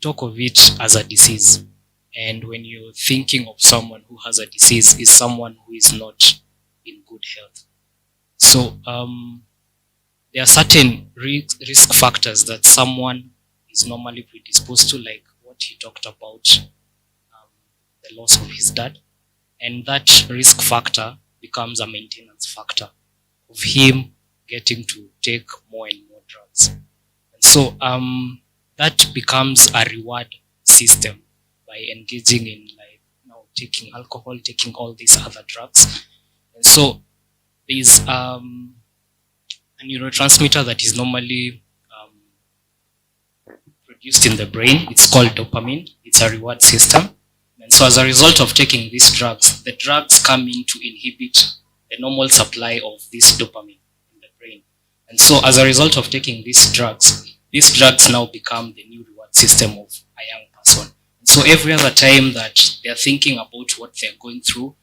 talk of it as a disease. And when you're thinking of someone who has a disease, is someone who is not in good health. So there are certain risk factors that someone is normally predisposed to, like what he talked about, the loss of his dad. And that risk factor becomes a maintenance factor of him getting to take more and more drugs. And so that becomes a reward system by engaging in, like, now taking alcohol, taking all these other drugs. And so there's a neurotransmitter that is normally produced in the brain. It's called dopamine. It's a reward system. And so as a result of taking these drugs, the drugs come in to inhibit the normal supply of this dopamine in the brain. And so as a result of taking these drugs now become the new reward system of a young person. And so every other time that they're thinking about what they're going through,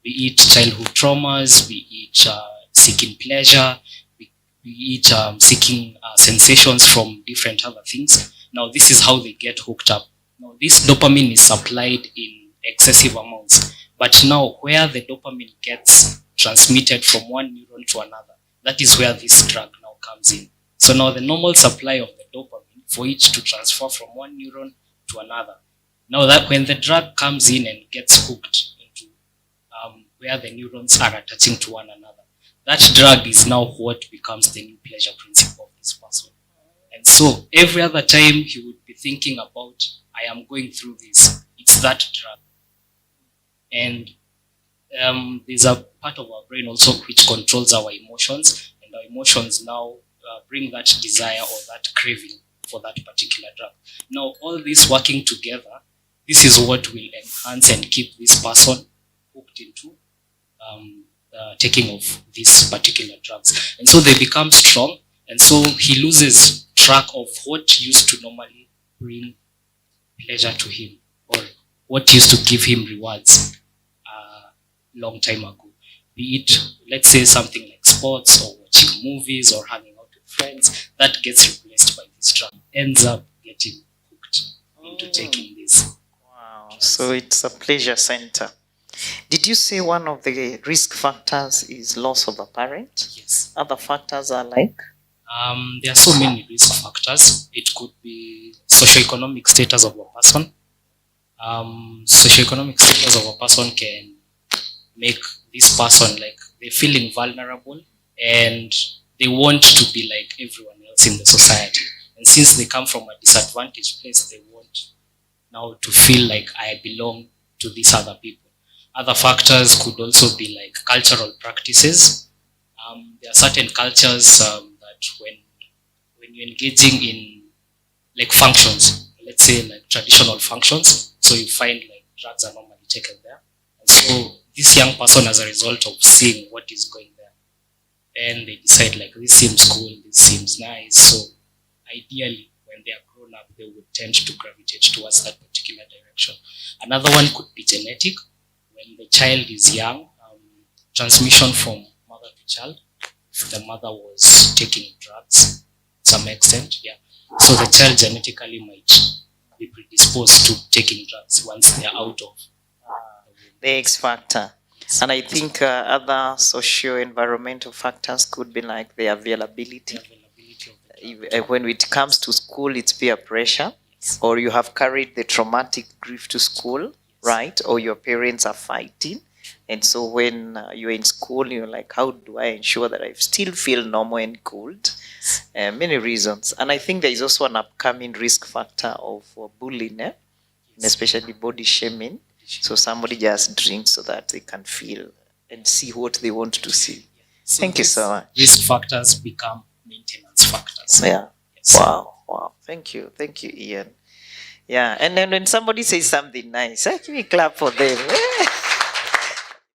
be it childhood traumas, be it seeking pleasure, be it seeking sensations from different other things, now this is how they get hooked up. Now, this dopamine is supplied in excessive amounts, but now where the dopamine gets transmitted from one neuron to another, that is where this drug now comes in. So now the normal supply of the dopamine, for it to transfer from one neuron to another, now that when the drug comes in and gets hooked into where the neurons are attaching to one another, that drug is now what becomes the new pleasure principle of this person. And so every other time he would be thinking about, I am going through this, it's that drug. And there's a part of our brain also which controls our emotions, and our emotions now bring that desire or that craving for that particular drug. Now, all this working together, this is what will enhance and keep this person hooked into taking of these particular drugs. And so they become strong, and so he loses track of what used to normally bring pleasure to him, or what used to give him rewards long time ago. Be it, let's say, something like sports or watching movies or hanging out with friends, that gets replaced by this drug. Ends up getting hooked into taking this. Wow. So it's a pleasure center. Did you say one of the risk factors is loss of a parent? Yes. Other factors are like? There are so many risk factors. It could be socioeconomic status of a person. Socioeconomic status of a person can make this person, like, they're feeling vulnerable and they want to be like everyone else in the society. And since they come from a disadvantaged place, they want now to feel like I belong to these other people. Other factors could also be like cultural practices. There are certain cultures that when you're engaging in, like, functions, let's say like traditional functions, so you find like drugs are normally taken there. And so this young person, as a result of seeing what is going there, and they decide, like, this seems cool, this seems nice. So ideally, when they are grown up, they would tend to gravitate towards that particular direction. Another one could be genetic. When the child is young, transmission from mother to child, if the mother was taking drugs to some extent, so the child genetically might be predisposed to taking drugs once they are out of the X factor. And I think other socio-environmental factors could be like the availability. When it comes to school, it's peer pressure, or you have carried the traumatic grief to school, right? Or your parents are fighting. And so when you're in school, you're like, how do I ensure that I still feel normal and good? Many reasons. And I think there is also an upcoming risk factor of bullying, and especially body shaming. So somebody just drinks so that they can feel and see what they want to see. So thank you so much. Risk factors become maintenance factors. Yeah. Yes. Wow. Thank you, Ian. Yeah. And then when somebody says something nice, give me a clap for them.